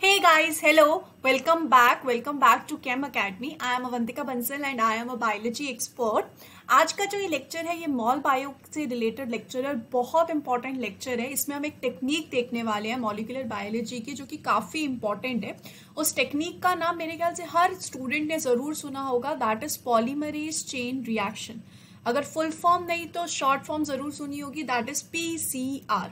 Hey guys, hello, welcome back to Chem Academy. I am Avantika Bansal and I am a biology expert. आज का जो ये lecture है ये mol bio से रिलेटेड लेक्चर है, बहुत इंपॉर्टेंट लेक्चर है। इसमें हम एक टेक्निक देखने वाले हैं मॉलिक्यूलर बायोलॉजी की, जो कि काफी इंपॉर्टेंट है। उस टेक्निक का नाम मेरे ख्याल से हर स्टूडेंट ने जरूर सुना होगा, that is polymerase chain reaction. अगर फुल फॉर्म नहीं तो शॉर्ट फॉर्म जरूर सुनी होगी, that is PCR,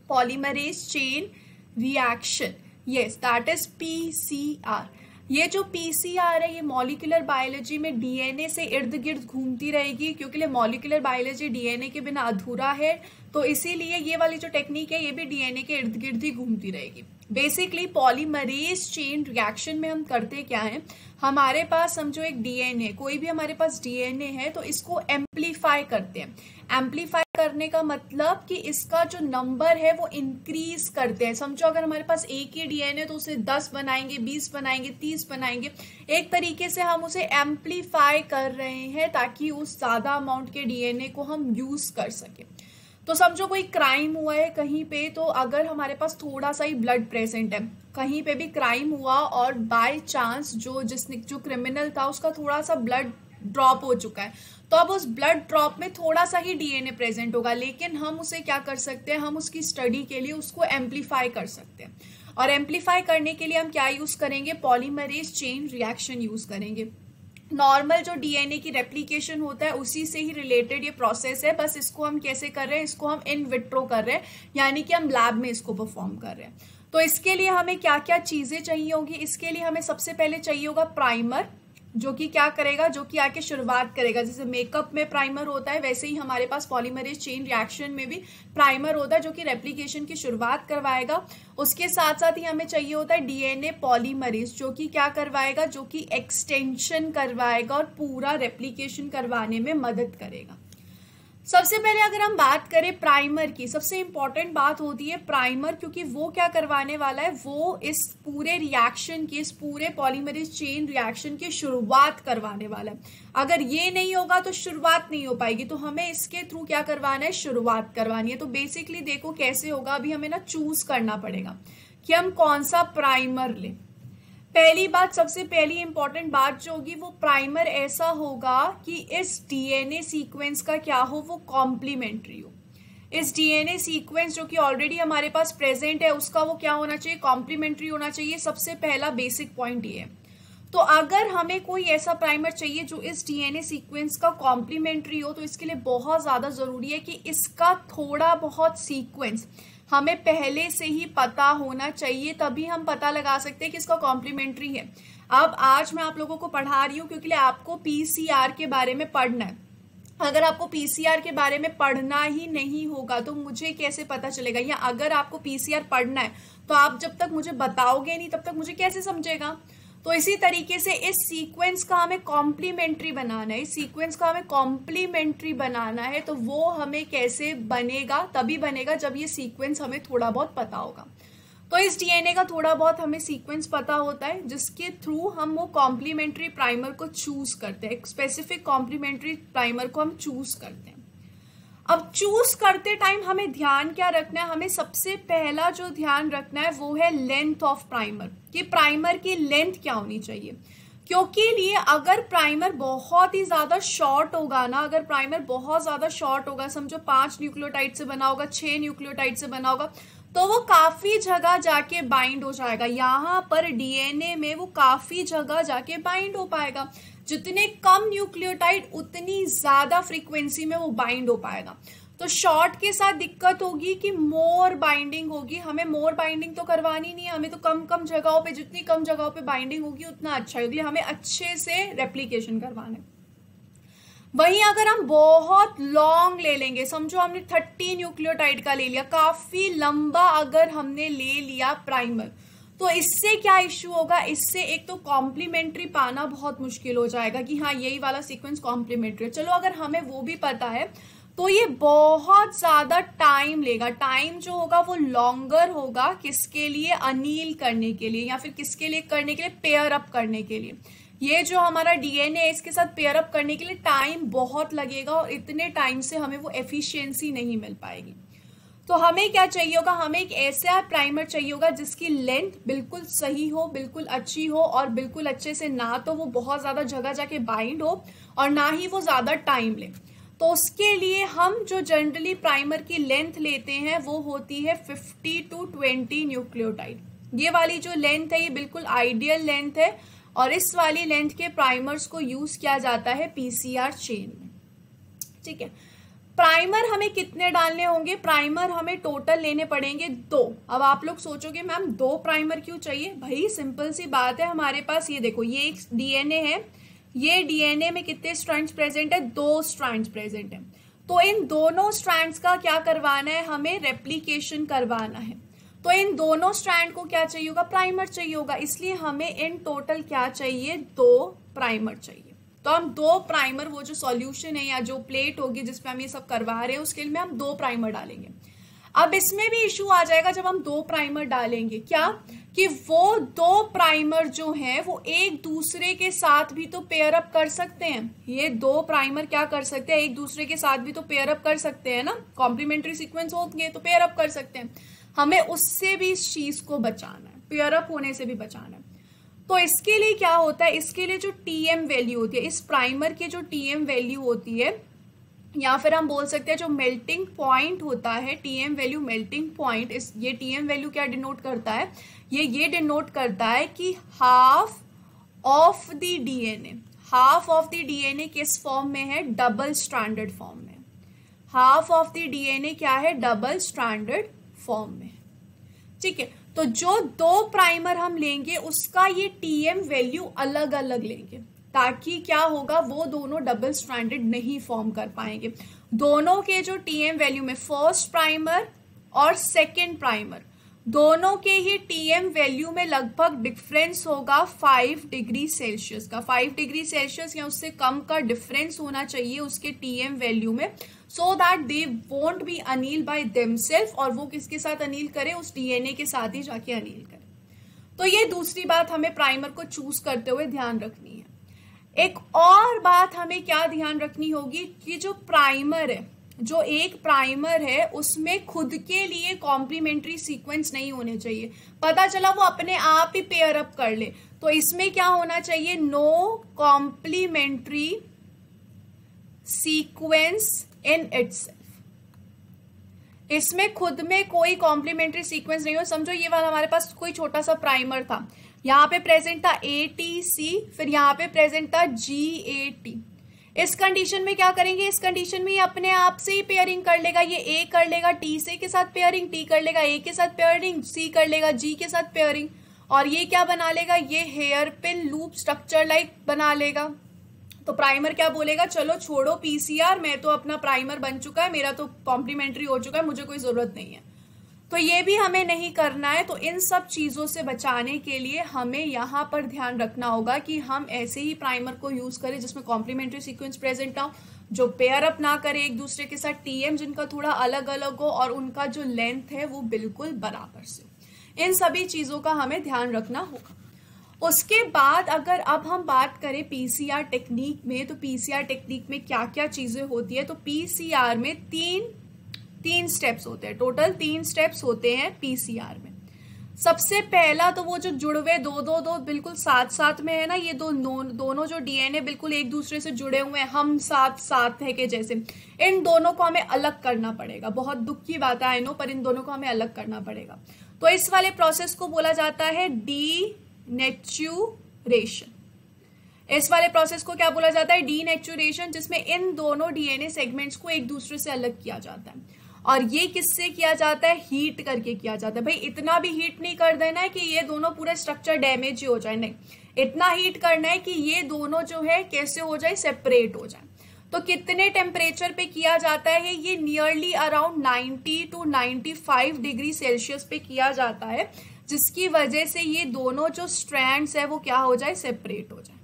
polymerase chain reaction. Yes, that is PCR। ये जो PCR है ये मॉलिक्यूलर बायोलॉजी में डीएनए से इर्द गिर्द घूमती रहेगी, क्योंकि मॉलिक्यूलर बायोलॉजी डीएनए के बिना अधूरा है। तो इसीलिए ये वाली जो टेक्निक है ये भी डीएनए के इर्द गिर्द ही घूमती रहेगी। बेसिकली पॉलीमरेज चेन रिएक्शन में हम करते क्या है, हमारे पास समझो एक डीएनए, कोई भी हमारे पास डीएनए है तो इसको एम्पलीफाई करते हैं। एम्पलीफाई करने का मतलब कि इसका जो नंबर है वो इंक्रीज करते हैं। समझो अगर हमारे पास एक ही डीएनए तो उसे 10 बनाएंगे, 20 बनाएंगे, 30 बनाएंगे। एक तरीके से हम उसे एम्पलीफाई कर रहे हैं ताकि उस ज्यादा अमाउंट के डीएनए को हम यूज कर सके। तो समझो कोई क्राइम हुआ है कहीं पे, तो अगर हमारे पास थोड़ा सा ही ब्लड प्रेजेंट है, कहीं पे भी क्राइम हुआ और बाय चांस जो क्रिमिनल था उसका थोड़ा सा ब्लड ड्रॉप हो चुका है, तो अब उस ब्लड ड्रॉप में थोड़ा सा ही डीएनए प्रेजेंट होगा, लेकिन हम उसे क्या कर सकते हैं, हम उसकी स्टडी के लिए उसको एम्पलीफाई कर सकते हैं। और एम्पलीफाई करने के लिए हम क्या यूज करेंगे, पॉलीमरेज चेन रिएक्शन यूज करेंगे। नॉर्मल जो डीएनए की रेप्लिकेशन होता है उसी से ही रिलेटेड ये प्रोसेस है, बस इसको हम कैसे कर रहे हैं, इसको हम इन विट्रो कर रहे हैं, यानी कि हम लैब में इसको परफॉर्म कर रहे हैं। तो इसके लिए हमें क्या क्या चीजें चाहिए होगी, इसके लिए हमें सबसे पहले चाहिए होगा प्राइमर, जो कि क्या करेगा, जो कि आके शुरुआत करेगा। जैसे मेकअप में प्राइमर होता है वैसे ही हमारे पास पॉलीमरेज चेन रिएक्शन में भी प्राइमर होता है, जो कि रेप्लिकेशन की शुरुआत करवाएगा। उसके साथ साथ ही हमें चाहिए होता है डीएनए पॉलीमरेज, जो कि क्या करवाएगा, जो कि एक्सटेंशन करवाएगा और पूरा रेप्लिकेशन करवाने में मदद करेगा। सबसे पहले अगर हम बात करें प्राइमर की, सबसे इंपॉर्टेंट बात होती है प्राइमर, क्योंकि वो क्या करवाने वाला है, वो इस पूरे रिएक्शन की, इस पूरे पॉलीमरेज चेन रिएक्शन की शुरुआत करवाने वाला है। अगर ये नहीं होगा तो शुरुआत नहीं हो पाएगी, तो हमें इसके थ्रू क्या करवाना है, शुरुआत करवानी है। तो बेसिकली देखो कैसे होगा, अभी हमें ना चूज करना पड़ेगा कि हम कौन सा प्राइमर लें। पहली बात, सबसे पहली इंपॉर्टेंट बात जो होगी, वो प्राइमर ऐसा होगा कि इस डीएनए सीक्वेंस का क्या हो, वो कॉम्प्लीमेंट्री हो। इस डीएनए सीक्वेंस जो कि ऑलरेडी हमारे पास प्रेजेंट है उसका वो क्या होना चाहिए, कॉम्प्लीमेंट्री होना चाहिए। सबसे पहला बेसिक पॉइंट ये है। तो अगर हमें कोई ऐसा प्राइमर चाहिए जो इस डीएनए सीक्वेंस का कॉम्प्लीमेंट्री हो, तो इसके लिए बहुत ज्यादा जरूरी है कि इसका थोड़ा बहुत सीक्वेंस हमें पहले से ही पता होना चाहिए, तभी हम पता लगा सकते हैं कि इसका कॉम्प्लीमेंट्री है। अब आज मैं आप लोगों को पढ़ा रही हूँ क्योंकि आपको PCR के बारे में पढ़ना है। अगर आपको PCR के बारे में पढ़ना ही नहीं होगा तो मुझे कैसे पता चलेगा, या अगर आपको PCR पढ़ना है तो आप जब तक मुझे बताओगे नहीं तब तक मुझे कैसे समझेगा। तो इसी तरीके से इस सीक्वेंस का हमें कॉम्प्लीमेंट्री बनाना है, इस सीक्वेंस का हमें कॉम्प्लीमेंट्री बनाना है। तो वो हमें कैसे बनेगा, तभी बनेगा जब ये सीक्वेंस हमें थोड़ा बहुत पता होगा। तो इस डीएनए का थोड़ा बहुत हमें सीक्वेंस पता होता है, जिसके थ्रू हम वो कॉम्प्लीमेंट्री प्राइमर को चूज करते हैं, एक स्पेसिफिक कॉम्प्लीमेंट्री प्राइमर को हम चूज करते हैं। अब चूज करते टाइम हमें ध्यान क्या रखना है, हमें सबसे पहला जो ध्यान रखना है वो है लेंथ ऑफ प्राइमर, कि प्राइमर की लेंथ क्या होनी चाहिए। क्योंकि लिए अगर प्राइमर बहुत ही ज्यादा शॉर्ट होगा ना, अगर प्राइमर बहुत ज्यादा शॉर्ट होगा, समझो 5 न्यूक्लियोटाइड से बना होगा, 6 न्यूक्लियोटाइड से बना होगा, तो वो काफी जगह जाके बाइंड हो जाएगा। यहाँ पर डीएनए में वो काफी जगह जाके बाइंड हो पाएगा। जितने कम न्यूक्लियोटाइड उतनी ज्यादा फ्रीक्वेंसी में वो बाइंड हो पाएगा। तो शॉर्ट के साथ दिक्कत होगी कि मोर बाइंडिंग होगी। हमें मोर बाइंडिंग तो करवानी नहीं है, हमें तो कम कम जगहों पे, जितनी कम जगहों पे बाइंडिंग होगी उतना अच्छा होगी, हमें अच्छे से रेप्लिकेशन करवाना है। वहीं अगर हम बहुत लॉन्ग ले लेंगे, समझो हमने 30 न्यूक्लियोटाइड का ले लिया, काफी लंबा अगर हमने ले लिया प्राइमर, तो इससे क्या इश्यू होगा, इससे एक तो कॉम्प्लीमेंट्री पाना बहुत मुश्किल हो जाएगा कि हाँ यही वाला सीक्वेंस कॉम्प्लीमेंट्री है। चलो अगर हमें वो भी पता है तो ये बहुत ज्यादा टाइम लेगा। टाइम जो होगा वो लॉन्गर होगा, किसके लिए, अनील करने के लिए, या फिर किसके लिए करने के लिए, पेयर अप करने के लिए। ये जो हमारा डीएनए है इसके साथ पेयर अप करने के लिए टाइम बहुत लगेगा और इतने टाइम से हमें वो एफिशिएंसी नहीं मिल पाएगी। तो हमें क्या चाहिए होगा, हमें एक ऐसा प्राइमर चाहिए होगा जिसकी लेंथ बिल्कुल सही हो, बिल्कुल अच्छी हो और बिल्कुल अच्छे से ना तो वो बहुत ज्यादा जगह जाके बाइंड हो और ना ही वो ज्यादा टाइम ले। तो उसके लिए हम जो जनरली प्राइमर की लेंथ लेते हैं वो होती है 50 to 20 न्यूक्लियोटाइड। ये वाली जो लेंथ है ये बिल्कुल आइडियल लेंथ है और इस वाली लेंथ के प्राइमर्स को यूज किया जाता है पीसीआर चेन में। ठीक है, प्राइमर हमें कितने डालने होंगे, प्राइमर हमें टोटल लेने पड़ेंगे 2। अब आप लोग सोचोगे मैम 2 प्राइमर क्यों चाहिए, भाई सिंपल सी बात है, हमारे पास ये देखो ये एक डीएनए है, ये डीएनए में कितने स्ट्रैंड्स प्रेजेंट है, 2 स्ट्रैंड्स प्रेजेंट है। तो इन दोनों स्ट्रैंड्स का क्या करवाना है, हमें रेप्लिकेशन करवाना है। तो इन दोनों स्ट्रैंड को क्या चाहिए होगा, प्राइमर चाहिए होगा, इसलिए हमें इन टोटल क्या चाहिए, 2 प्राइमर चाहिए। तो हम 2 प्राइमर, वो जो सॉल्यूशन है या जो प्लेट होगी जिसपे हम ये सब करवा रहे हैं उसके लिए हम 2 प्राइमर डालेंगे। अब इसमें भी इशू आ जाएगा जब हम 2 प्राइमर डालेंगे, क्या कि वो 2 प्राइमर जो हैं वो एक दूसरे के साथ भी तो पेयर अप कर सकते हैं। ये 2 प्राइमर क्या कर सकते हैं, एक दूसरे के साथ भी तो पेयर अप कर सकते हैं ना, कॉम्प्लीमेंट्री सीक्वेंस होंगे तो पेयर अप कर सकते हैं। हमें उससे भी इस चीज को बचाना है, पेयर अप होने से भी बचाना है। तो इसके लिए क्या होता है, इसके लिए जो टीएम वैल्यू होती है, इस प्राइमर की जो टीएम वैल्यू होती है, या फिर हम बोल सकते हैं जो मेल्टिंग पॉइंट होता है, टीएम वैल्यू मेल्टिंग पॉइंट, इस ये टीएम वैल्यू क्या डिनोट करता है, ये डिनोट करता है कि half of the DNA, half of the DNA किस फॉर्म में है, डबल स्ट्रैंडेड फॉर्म में। हाफ ऑफ द डीएनए क्या है, डबल स्ट्रैंडेड फॉर्म में। ठीक है, तो जो 2 प्राइमर हम लेंगे उसका ये टीएम वैल्यू अलग अलग लेंगे, ताकि क्या होगा, वो दोनों डबल स्ट्रैंडेड नहीं फॉर्म कर पाएंगे। दोनों के जो टीएम वैल्यू में फर्स्ट प्राइमर और सेकंड प्राइमर दोनों के ही टीएम वैल्यू में लगभग डिफरेंस होगा 5 डिग्री सेल्सियस का। 5 डिग्री सेल्सियस या उससे कम का डिफरेंस होना चाहिए उसके टीएम वैल्यू में, so that they won't be anneal by themselves, और वो किसके साथ अनील करे, उस डीएनए के साथ ही जाके अनील करे। तो ये दूसरी बात हमें प्राइमर को चूज करते हुए ध्यान रखनी है। एक और बात हमें क्या ध्यान रखनी होगी कि जो प्राइमर है, जो एक प्राइमर है उसमें खुद के लिए कॉम्प्लीमेंट्री सीक्वेंस नहीं होने चाहिए। पता चला वो अपने आप ही पेयर अप कर ले, तो इसमें क्या होना चाहिए, no complementary sequence in itself. इसमें खुद में कोई कॉम्प्लीमेंट्री सीक्वेंस नहीं हो। समझो ये वाला हमारे पास कोई छोटा सा प्राइमर था, यहाँ पे प्रेजेंट था ATC, फिर यहाँ पे प्रेजेंट था GAT। इस कंडीशन में क्या करेंगे, इस कंडीशन में ये अपने आप से ही पेयरिंग कर लेगा। ये A कर लेगा T से के साथ पेयरिंग, T कर लेगा A के साथ पेयरिंग, C कर लेगा G के साथ पेयरिंग, और ये क्या बना लेगा, ये hairpin loop structure like बना लेगा। तो प्राइमर क्या बोलेगा, चलो छोड़ो पीसीआर, मैं तो अपना प्राइमर बन चुका है, मेरा तो कॉम्प्लीमेंट्री हो चुका है, मुझे कोई जरूरत नहीं है। तो ये भी हमें नहीं करना है। तो इन सब चीजों से बचाने के लिए हमें यहाँ पर ध्यान रखना होगा कि हम ऐसे ही प्राइमर को यूज करें जिसमें कॉम्प्लीमेंट्री सीक्वेंस प्रेजेंट ना हो, जो पेयर अप ना करे एक दूसरे के साथ, टीएम जिनका थोड़ा अलग अलग हो, और उनका जो लेंथ है वो बिल्कुल बराबर से। इन सभी चीजों का हमें ध्यान रखना होगा। उसके बाद अगर अब हम बात करें पीसीआर टेक्निक में, तो पीसीआर टेक्निक में क्या क्या चीजें होती है, तो पीसीआर में तीन स्टेप्स होते हैं, टोटल 3 स्टेप्स होते हैं पीसीआर में। सबसे पहला तो वो जो जुड़वे दो बिल्कुल साथ साथ में है ना, ये दोनों जो डीएनए बिल्कुल एक दूसरे से जुड़े हुए हैं, हम साथ है के जैसे, इन दोनों को हमें अलग करना पड़ेगा। बहुत दुख की बात है आई नो, पर इन दोनों को हमें अलग करना पड़ेगा। तो इस वाले प्रोसेस को बोला जाता है डीनेचुरेशन। इस वाले प्रोसेस को क्या बोला जाता है, डीनेचुरेशन, जिसमें इन दोनों डीएनए सेगमेंट्स को एक दूसरे से अलग किया जाता है। और ये किससे किया जाता है, हीट करके किया जाता है। भाई इतना भी हीट नहीं कर देना है कि ये दोनों पूरा स्ट्रक्चर डैमेज ही हो जाए, नहीं, इतना हीट करना है कि ये दोनों जो है कैसे हो जाए, सेपरेट हो जाए। तो कितने टेम्परेचर पे किया जाता है, ये nearly around 90 to 95 degree Celsius पे किया जाता है, जिसकी वजह से ये दोनों जो स्ट्रैंड्स है वो क्या हो जाए, सेपरेट हो जाए।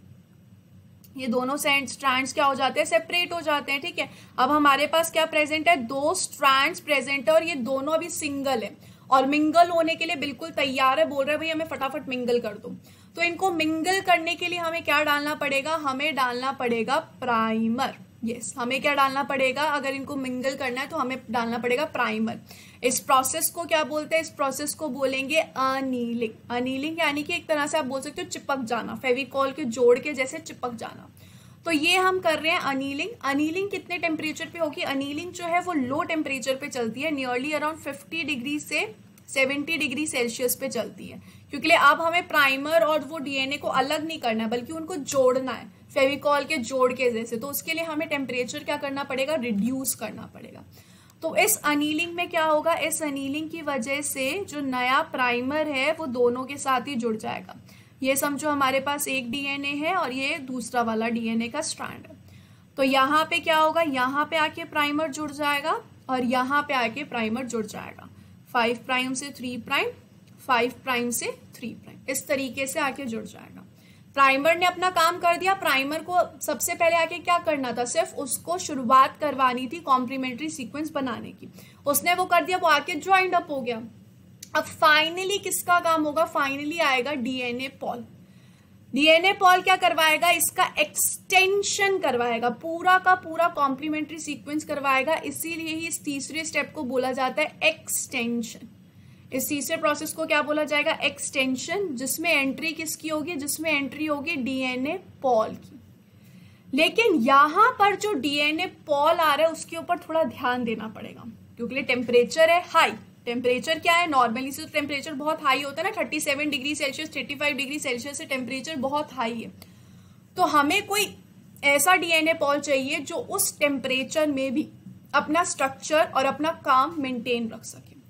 ये दोनों स्ट्रैंड्स क्या हो जाते हैं, सेपरेट हो जाते हैं। ठीक है, अब हमारे पास क्या प्रेजेंट है, 2 स्ट्रैंड्स प्रेजेंट है, और ये दोनों अभी सिंगल है और मिंगल होने के लिए बिल्कुल तैयार है, बोल रहे हैं भाई हमें फटाफट मिंगल कर दो। तो इनको मिंगल करने के लिए हमें क्या डालना पड़ेगा, हमें डालना पड़ेगा प्राइमर। यस, हमें क्या डालना पड़ेगा, अगर इनको मिंगल करना है तो हमें डालना पड़ेगा प्राइमर। इस प्रोसेस को क्या बोलते हैं, इस प्रोसेस को बोलेंगे अनीलिंग। अनीलिंग यानी कि एक तरह से आप बोल सकते हो चिपक जाना, फेविकॉल के जोड़ के जैसे चिपक जाना। तो ये हम कर रहे हैं अनीलिंग। अनीलिंग कितने टेम्परेचर पे होगी, अनीलिंग जो है वो लो टेम्परेचर पे चलती है, नियरली अराउंड 50 डिग्री से 70 डिग्री सेल्सियस पे चलती है, क्योंकि अब हमें प्राइमर और वो डीएनए को अलग नहीं करना है बल्कि उनको जोड़ना है फेविकॉल के जोड़ के जैसे। तो उसके लिए हमें टेम्परेचर क्या करना पड़ेगा, रिड्यूस करना पड़ेगा। तो इस अनीलिंग में क्या होगा, इस अनीलिंग की वजह से जो नया प्राइमर है वो दोनों के साथ ही जुड़ जाएगा। ये समझो हमारे पास एक डीएनए है और ये दूसरा वाला डीएनए का स्ट्रैंड है। तो यहाँ पे क्या होगा, यहाँ पे आके प्राइमर जुड़ जाएगा और यहाँ पे आके प्राइमर जुड़ जाएगा। 5 प्राइम से 3 प्राइम, 5 प्राइम से 3 प्राइम, इस तरीके से आके जुड़ जाएगा। प्राइमर ने अपना काम कर दिया। प्राइमर को सबसे पहले आके क्या करना था, सिर्फ उसको शुरुआत करवानी थी कॉम्प्लीमेंट्री सीक्वेंस बनाने की, उसने वो कर दिया, वो आके ज्वाइंड अप हो गया। अब फाइनली किसका काम होगा, फाइनली आएगा डीएनए पॉल। डीएनए पॉल क्या करवाएगा, इसका एक्सटेंशन करवाएगा, पूरा का पूरा कॉम्प्लीमेंट्री सीक्वेंस करवाएगा। इसीलिए ही इस तीसरे स्टेप को बोला जाता है एक्सटेंशन। इस तीसरे प्रोसेस को क्या बोला जाएगा, एक्सटेंशन, जिसमें एंट्री किसकी होगी, जिसमें एंट्री होगी डीएनए पॉल की। लेकिन यहां पर जो डीएनए पॉल आ रहा है उसके ऊपर थोड़ा ध्यान देना पड़ेगा, क्योंकि टेम्परेचर है हाई। टेम्परेचर क्या है, नॉर्मली से तो टेम्परेचर बहुत हाई होता है ना, 37 डिग्री सेल्सियस 35 डिग्री सेल्सियस से टेम्परेचर बहुत हाई है। तो हमें कोई ऐसा डीएनए पॉल चाहिए जो उस टेम्परेचर में भी अपना स्ट्रक्चर और अपना काम मेंटेन रख सके।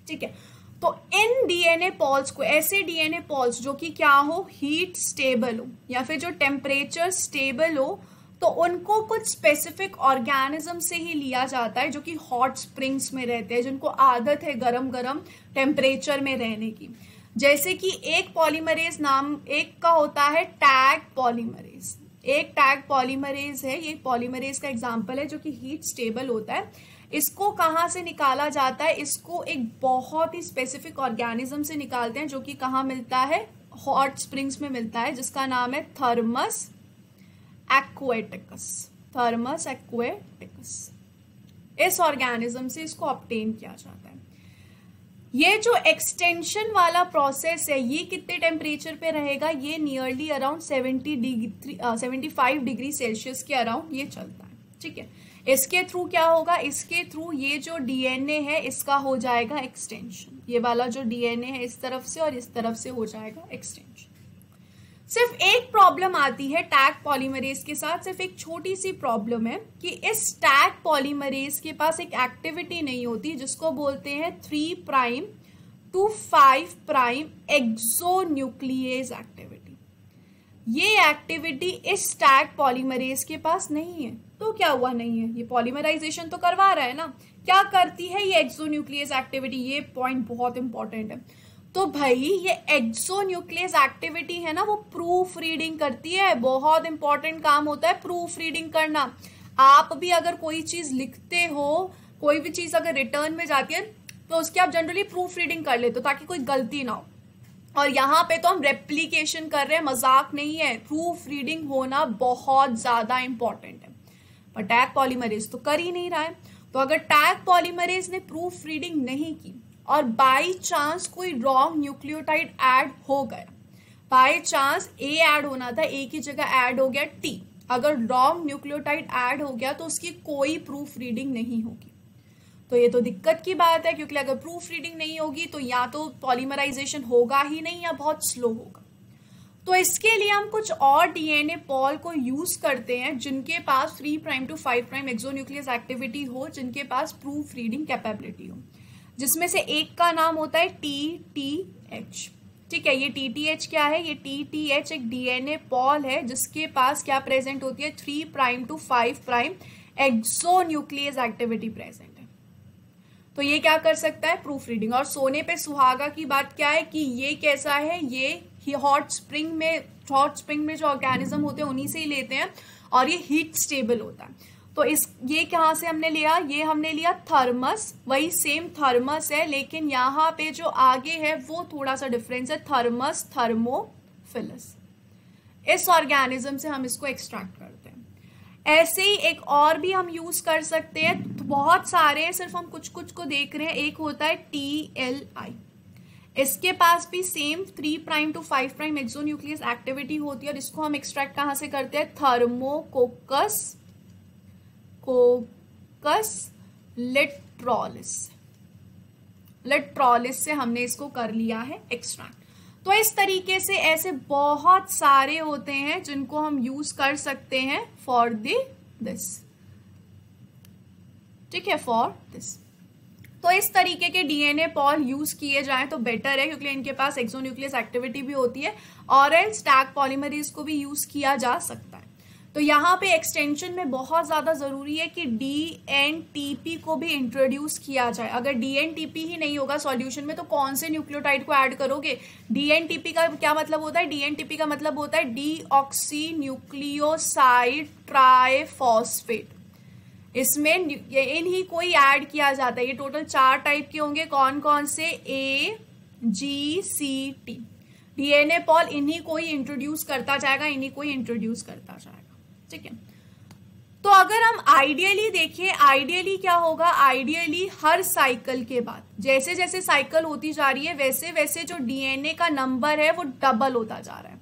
ठीक है, तो इन डीएनए पॉल्स को, ऐसे डीएनए पॉल्स जो कि क्या हो, हीट स्टेबल हो या फिर जो टेम्परेचर स्टेबल हो, तो उनको कुछ स्पेसिफिक ऑर्गेनिज्म से ही लिया जाता है जो कि हॉट स्प्रिंग्स में रहते हैं, जिनको आदत है गरम गरम टेम्परेचर में रहने की। जैसे कि एक पॉलीमरेज नाम एक का होता है टैग पॉलीमरेज। एक टैग पॉलीमरेज है, ये पॉलीमरेज का एग्जाम्पल है जो कि हीट स्टेबल होता है। इसको कहाँ से निकाला जाता है, इसको एक बहुत ही स्पेसिफिक ऑर्गेनिज्म से निकालते हैं जो कि कहाँ मिलता है, हॉट स्प्रिंग्स में मिलता है, जिसका नाम है थर्मस एक्वेटिकस। थर्मस एक्वेटिकस, इस ऑर्गेनिज्म से इसको ऑब्टेन किया जाता है। ये जो एक्सटेंशन वाला प्रोसेस है ये कितने टेम्परेचर पे रहेगा, ये नियरली अराउंड 75 डिग्री सेल्सियस के अराउंड ये चलता है। ठीक है, इसके थ्रू क्या होगा, इसके थ्रू ये जो डीएनए है इसका हो जाएगा एक्सटेंशन। ये वाला जो डीएनए है इस तरफ से और इस तरफ से हो जाएगा एक्सटेंशन। सिर्फ एक प्रॉब्लम आती है टैग पॉलीमरेज के साथ, सिर्फ एक छोटी सी प्रॉब्लम है कि इस टैग पॉलीमरेज के पास एक एक्टिविटी नहीं होती जिसको बोलते हैं 3 प्राइम टू 5 प्राइम एक्सोन्यूक्लियेज एक्टिविटी। ये एक्टिविटी इस टैग पॉलीमरेज के पास नहीं है। तो क्या हुआ, नहीं है, ये पॉलीमराइजेशन तो करवा रहा है ना, क्या करती है ये एक्सोन्यूक्लियेज एक्टिविटी, ये पॉइंट बहुत इंपॉर्टेंट है। तो भाई ये एक्सोन्यूक्लियस एक्टिविटी है ना, वो प्रूफ रीडिंग करती है। बहुत इंपॉर्टेंट काम होता है प्रूफ रीडिंग करना। आप भी अगर कोई चीज लिखते हो, कोई भी चीज अगर रिटर्न में जाती है तो उसकी आप जनरली प्रूफ रीडिंग कर लेते हो ताकि कोई गलती ना हो। और यहाँ पे तो हम रेप्लिकेशन कर रहे हैं, मजाक नहीं है। प्रूफ रीडिंग होना बहुत ज्यादा इंपॉर्टेंट है, पर टैग पॉलीमरेज तो कर ही नहीं रहा है। तो अगर टैग पॉलीमरेज ने प्रूफ रीडिंग नहीं की और बाई चांस कोई रॉन्ग न्यूक्लियोटाइड ऐड हो गया, बाई चांस ए ऐड होना था, ए की जगह ऐड हो गया टी, अगर रॉन्ग न्यूक्लियोटाइड ऐड हो गया तो उसकी कोई प्रूफ रीडिंग नहीं होगी। तो ये तो दिक्कत की बात है, क्योंकि अगर प्रूफ रीडिंग नहीं होगी तो या तो पॉलीमराइजेशन होगा ही नहीं या बहुत स्लो होगा। तो इसके लिए हम कुछ और डीएनए पॉल को यूज करते हैं जिनके पास 3 prime to 5 prime exonuclease activity हो, जिनके पास प्रूफ रीडिंग कैपेबिलिटी हो, जिसमें से एक का नाम होता है TTH। ठीक है, ये TTH क्या है, ये TTH एक डीएनए पॉल है जिसके पास क्या प्रेजेंट होती है, 3 prime to 5 prime exonuclease activity present है। तो ये क्या कर सकता है, प्रूफ रीडिंग। और सोने पे सुहागा की बात क्या है कि ये कैसा है, ये हॉट स्प्रिंग में जो ऑर्गेनिज्म होते हैं उन्हीं से ही लेते हैं और ये हीट स्टेबल होता है। तो ये कहाँ से हमने लिया, ये हमने लिया थर्मस, वही सेम थर्मस है लेकिन यहाँ पे जो आगे है वो थोड़ा सा डिफरेंस है, थर्मस थर्मोफिलस। इस ऑर्गेनिज्म से हम इसको एक्सट्रैक्ट करते हैं। ऐसे ही एक और भी हम यूज कर सकते हैं, तो बहुत सारे हैं, सिर्फ हम कुछ कुछ को देख रहे हैं। एक होता है TLI, इसके पास भी सेम 3' to 5' एक्सोन्यूक्लियस एक्टिविटी होती है, और इसको हम एक्सट्रैक्ट कहाँ से करते हैं, थर्मोकोकस लिट्रोलिस से हमने इसको कर लिया है एक्सट्रैक्ट। तो इस तरीके से ऐसे बहुत सारे होते हैं जिनको हम यूज कर सकते हैं फॉर दिस, ठीक है, फॉर दिस। तो इस तरीके के डीएनए पॉल यूज किए जाएं तो बेटर है, क्योंकि इनके पास एक्सोन्यूक्लियस एक्टिविटी भी होती है, और स्टैक पॉलीमरेज को भी यूज किया जा सकता है। तो यहाँ पे एक्सटेंशन में बहुत ज्यादा जरूरी है कि DNTP को भी इंट्रोड्यूस किया जाए। अगर DNTP ही नहीं होगा सॉल्यूशन में तो कौन से न्यूक्लियोटाइड को ऐड करोगे। DNTP का क्या मतलब होता है, DNTP का मतलब होता है डीऑक्सी न्यूक्लियोसाइड ट्राइफॉस्फेट। इसमें इन्हीं को ही ऐड किया जाता है। ये टोटल 4 टाइप के होंगे, कौन कौन से, AGCT। डीएनए पॉल इन्हीं को ही इंट्रोड्यूस करता जाएगा, ठीक है। तो अगर हम आइडियली देखें, आइडियली क्या होगा, आइडियली हर साइकिल के बाद जैसे जैसे साइकिल होती जा रही है वैसे वैसे जो डीएनए का नंबर है वो डबल होता जा रहा है।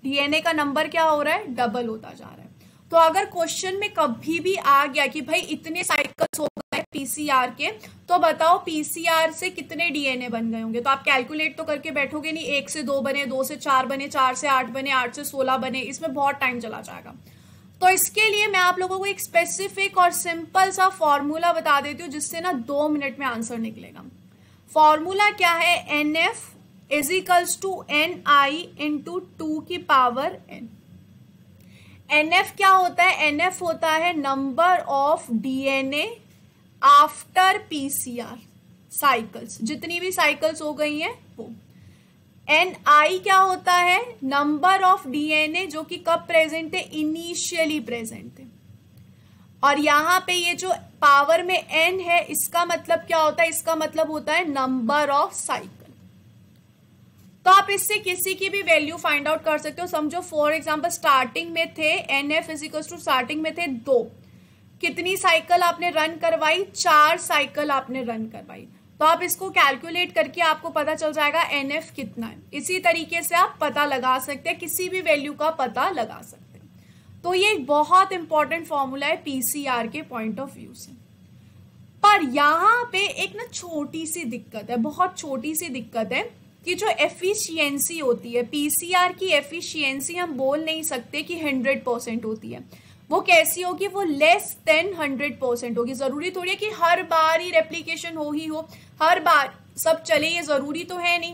डीएनए का नंबर क्या हो रहा है, डबल होता जा रहा है। तो अगर क्वेश्चन में कभी भी आ गया कि भाई इतने साइकिल्स हो गए पीसीआर के, तो बताओ पीसीआर से कितने डीएनए बन गए होंगे। तो आप कैलकुलेट तो करके बैठोगे नहीं, 1 से 2 बने, 2 से 4 बने, 4 से 8 बने, 8 से 16 बने, इसमें बहुत टाइम चला जाएगा। तो इसके लिए मैं आप लोगों को एक स्पेसिफिक और सिंपल सा फॉर्मूला बता देती हूँ, जिससे ना 2 मिनट में आंसर निकलेगा। फॉर्मूला क्या है, NF = NI × 2 की पावर n। NF क्या होता है, NF होता है number of DNA after PCR cycles, जितनी भी साइकिल्स हो गई हैं वो। NI क्या होता है, नंबर ऑफ डीएनए जो कि कब प्रेजेंट है, इनिशियली प्रेजेंट है। और यहां पे ये जो पावर में n है, इसका मतलब क्या होता है, इसका मतलब होता है नंबर ऑफ साइकिल। तो आप इससे किसी की भी वैल्यू फाइंड आउट कर सकते हो। समझो फॉर एग्जांपल स्टार्टिंग में थे NF = स्टार्टिंग में थे 2, कितनी साइकिल आपने रन करवाई, 4 साइकिल आपने रन करवाई। तो आप इसको कैलकुलेट करके आपको पता चल जाएगा NF कितना है। इसी तरीके से आप पता लगा सकते हैं, किसी भी वैल्यू का पता लगा सकते हैं। तो ये एक बहुत इंपॉर्टेंट फॉर्मूला है पीसीआर के पॉइंट ऑफ व्यू से। पर यहाँ पे एक ना छोटी सी दिक्कत है, बहुत छोटी सी दिक्कत है कि जो एफिशिएंसी होती है पीसीआर की, एफिशिएंसी हम बोल नहीं सकते कि 100% होती है। वो कैसी होगी, वो लेस देन 100% होगी। जरूरी थोड़ी है कि हर बार ही रेप्लिकेशन हो, हर बार सब चले, ये जरूरी तो है नहीं।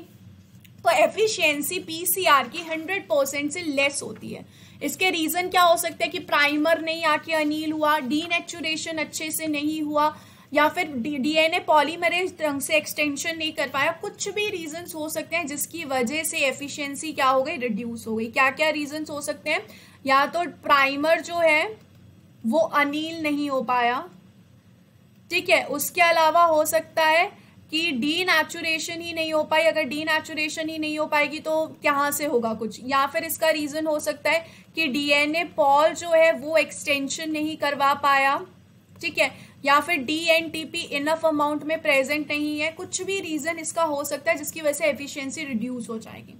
तो एफिशिएंसी पीसीआर की 100% से लेस होती है। इसके रीजन क्या हो सकते हैं कि प्राइमर नहीं आके अनील हुआ, डीनेचुरेशन अच्छे से नहीं हुआ, या फिर डीएनए पॉलीमरेज ढंग से एक्सटेंशन नहीं कर पाया। कुछ भी रीजंस हो सकते हैं जिसकी वजह से एफिशिएंसी क्या हो गई, रिड्यूस हो गई। क्या क्या रीजंस हो सकते हैं, या तो प्राइमर जो है वो अनील नहीं हो पाया, ठीक है। उसके अलावा हो सकता है कि डीनेचुरेशन ही नहीं हो पाई। अगर डीनेचुरेशन ही नहीं हो पाएगी तो कहाँ से होगा कुछ। या फिर इसका रीजन हो सकता है कि डीएनए पॉल जो है वो एक्सटेंशन नहीं करवा पाया, ठीक है। या फिर DNTP इनफ अमाउंट में प्रेजेंट नहीं है। कुछ भी रीजन इसका हो सकता है जिसकी वजह से एफिशिएंसी रिड्यूस हो जाएगी।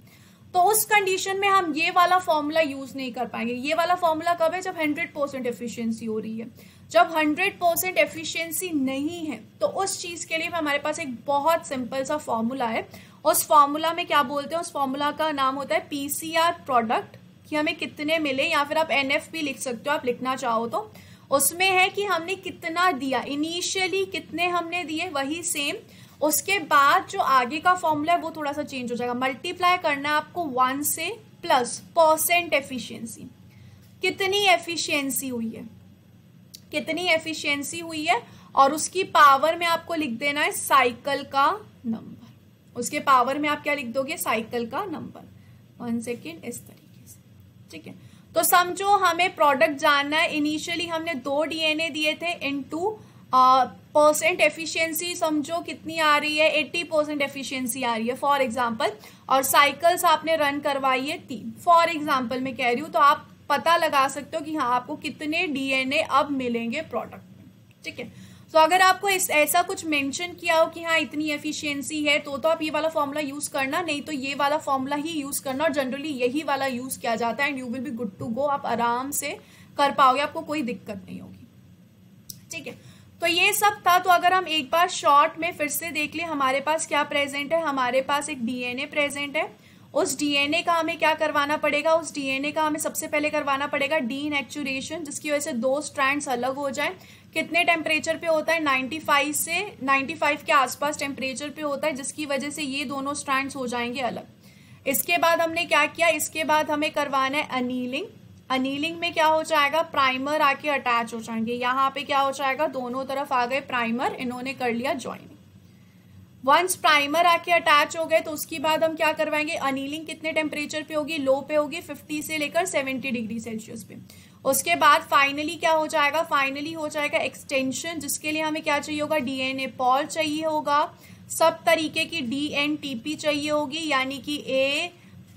तो उस कंडीशन में हम ये वाला फॉर्मूला यूज नहीं कर पाएंगे। ये वाला फॉर्मूला कब है, जब 100% एफिशिएंसी हो रही है। जब 100% एफिशिएंसी नहीं है तो उस चीज के लिए हमारे पास एक बहुत सिंपल सा फॉर्मूला है। उस फॉर्मूला में क्या बोलते हैं, उस फॉर्मूला का नाम होता है पीसीआर प्रोडक्ट, कि हमें कितने मिले, या फिर आप NF भी लिख सकते हो आप लिखना चाहो तो। उसमें है कि हमने कितना दिया, इनिशियली कितने हमने दिए, वही सेम। उसके बाद जो आगे का फॉर्मूला है वो थोड़ा सा चेंज हो जाएगा। मल्टीप्लाई करना है आपको 1 से प्लस % एफिशिएंसी, कितनी एफिशिएंसी हुई है, कितनी एफिशिएंसी हुई है, और उसकी पावर में आपको लिख देना है साइकिल का नंबर। उसके पावर में आप क्या लिख दोगे, साइकिल का नंबर। 1 सेकेंड, इस तरीके से, ठीक है। तो समझो हमें प्रोडक्ट जानना है। इनिशियली हमने 2 डीएनए दिए थे, इनटू % एफिशिएंसी समझो कितनी आ रही है, 80% एफिशिएंसी आ रही है फॉर एग्जांपल, और साइकिल्स आपने रन करवाई है 3 फॉर एग्जांपल मैं कह रही हूँ। तो आप पता लगा सकते हो कि हाँ आपको कितने DNA अब मिलेंगे प्रोडक्ट में, ठीक है। तो अगर आपको ऐसा कुछ मेंशन किया हो कि हाँ इतनी एफिशिएंसी है तो आप ये वाला फॉर्मूला यूज करना, नहीं तो ये वाला फॉर्मूला ही यूज करना, और जनरली यही वाला यूज किया जाता है and you will be good to go. आप आराम से कर पाओगे, आपको कोई दिक्कत नहीं होगी, ठीक है। तो ये सब था। तो अगर हम एक बार शॉर्ट में फिर से देख ले हमारे पास क्या प्रेजेंट है, हमारे पास एक DNA प्रेजेंट है। उस DNA का हमें क्या करवाना पड़ेगा, उस DNA का हमें सबसे पहले करवाना पड़ेगा डीनेचुरेशन, जिसकी वजह से 2 स्ट्रैंड्स अलग हो जाए। कितने टेम्परेचर पे होता है, 95 से 95 के आसपास टेम्परेचर पे होता है, जिसकी वजह से ये दोनों स्ट्रैंड्स हो जाएंगे अलग। इसके बाद हमने क्या किया, इसके बाद हमें करवाना है अनीलिंग। अनीलिंग में क्या हो जाएगा, प्राइमर आके अटैच हो जाएंगे। यहाँ पे क्या हो जाएगा, दोनों तरफ आ गए प्राइमर, इन्होंने कर लिया ज्वाइनिंग। वंस प्राइमर आके अटैच हो गए तो उसके बाद हम क्या करवाएंगे, अनीलिंग कितने टेम्परेचर पे होगी, लो पे होगी, 50 से लेकर 70 डिग्री सेल्सियस पे। उसके बाद फाइनली क्या हो जाएगा, फाइनली हो जाएगा एक्सटेंशन, जिसके लिए हमें क्या चाहिए होगा, DNA पॉल चाहिए होगा, सब तरीके की DNTP चाहिए होगी, यानी कि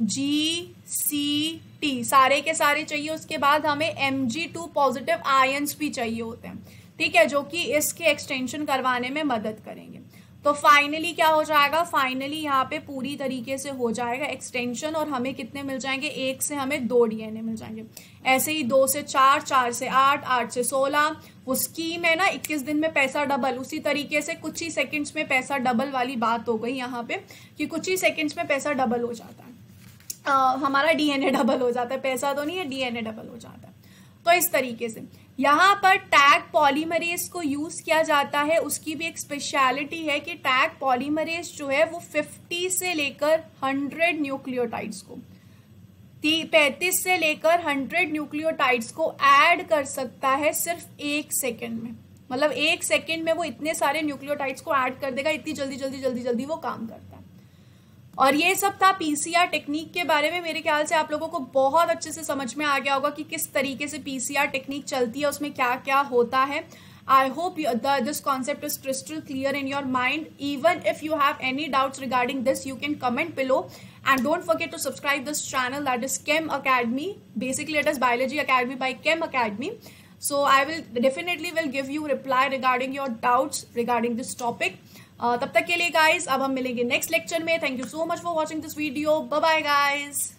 AGCT सारे के सारे चाहिए। उसके बाद हमें Mg2 पॉजिटिव आयंस भी चाहिए होते हैं, ठीक है, जो कि इसके एक्सटेंशन करवाने में मदद करेंगे। तो फाइनली क्या हो जाएगा, फाइनली यहाँ पे पूरी तरीके से हो जाएगा एक्सटेंशन, और हमें कितने मिल जाएंगे, 1 से हमें 2 DNA मिल जाएंगे। ऐसे ही 2 से 4, 4 से 8, 8 से 16। वो स्कीम है ना 21 दिन में पैसा डबल, उसी तरीके से कुछ ही सेकंड्स में पैसा डबल वाली बात हो गई यहाँ पे, कि कुछ ही सेकंड्स में पैसा डबल हो जाता है, हमारा DNA डबल हो जाता है, पैसा तो नहीं है, DNA डबल हो जाता है। तो इस तरीके से यहाँ पर टैग पॉलीमरेज को यूज किया जाता है। उसकी भी एक स्पेशलिटी है कि टैग पॉलीमरेज जो है वो 50 से लेकर 100 न्यूक्लियोटाइड्स को, 35 से लेकर 100 न्यूक्लियोटाइड्स को ऐड कर सकता है सिर्फ 1 सेकेंड में। मतलब 1 सेकेंड में वो इतने सारे न्यूक्लियोटाइड्स को ऐड कर देगा, इतनी जल्दी वो काम करता है। और ये सब था PCR टेक्निक के बारे में। मेरे ख्याल से आप लोगों को बहुत अच्छे से समझ में आ गया होगा कि किस तरीके से PCR टेक्निक चलती है, उसमें क्या क्या होता है। I hope this concept is crystal clear in your mind. Even if you have any doubts regarding this, you can comment below. And don't forget to subscribe this channel, that is Chem Academy. Basically, it is Biology Academy by Chem Academy. So I will definitely give you reply regarding your doubts regarding this topic. तब तक के लिए guys अब हम मिलेंगे next lecture में। Thank you so much for watching this video. Bye bye guys.